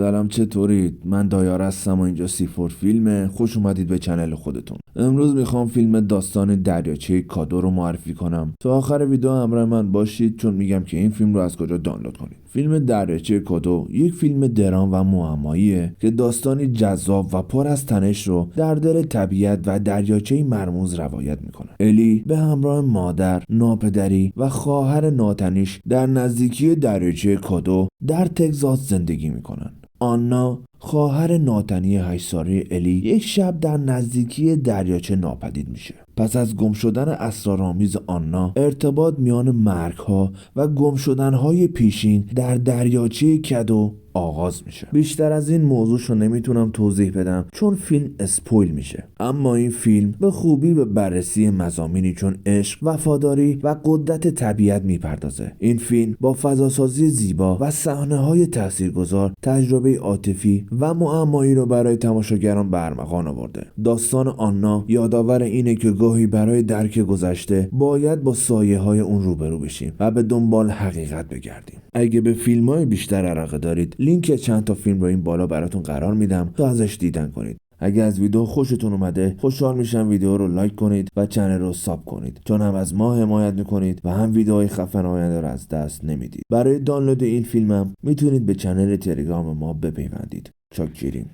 سلام، چطورید؟ من دایار هستم و اینجا C4 فیلمه. خوش اومدید به چنل خودتون. امروز میخوام فیلم داستان دریاچه کادو رو معرفی کنم. تا آخر ویدیو همراه من باشید چون میگم که این فیلم رو از کجا دانلود کنید. فیلم دریاچه کادو یک فیلم درام و معماییه که داستانی جذاب و پر از تنش رو در دل طبیعت و دریاچه مرموز روایت میکنه. الی به همراه مادر، ناپدری و خواهر ناتنیش در نزدیکی دریاچه کادو در تگزاس زندگی میکنن. آنا، خواهر ناتنی 8 ساله الی، یک شب در نزدیکی دریاچه ناپدید میشه. پس از گم شدن اسرارآمیز آنا، ارتباط میان مرگ‌ها و گم شدن‌های پیشین در دریاچه کدو آغاز میشه. بیشتر از این موضوعشو نمیتونم توضیح بدم چون فیلم اسپویل میشه، اما این فیلم به خوبی به بررسی مضامینی چون عشق، وفاداری و قدرت طبیعت میپردازه. این فیلم با فضاسازی زیبا و صحنه‌های تاثیرگذار تجربه عاطفی و معمایی رو برای تماشاگران به ارمغان آورده. داستان آنا یادآور اینه که گاهی برای درک گذشته باید با سایه‌های اون روبرو بشیم و به دنبال حقیقت بگردیم. اگه به فیلم‌های بیشتر علاقه دارید، لینک چند تا فیلم رو این بالا براتون قرار میدم تا ازش دیدن کنید. اگه از ویدیو خوشتون اومده، خوشحال میشم ویدیو رو لایک کنید و چنل رو ساب کنید، چون هم از ما حمایت میکنید و هم ویدیوهای خفن آینده رو از دست نمیدید. برای دانلود این فیلمم میتونید به چنل تلگرام ما بپیوندید. چاکریم.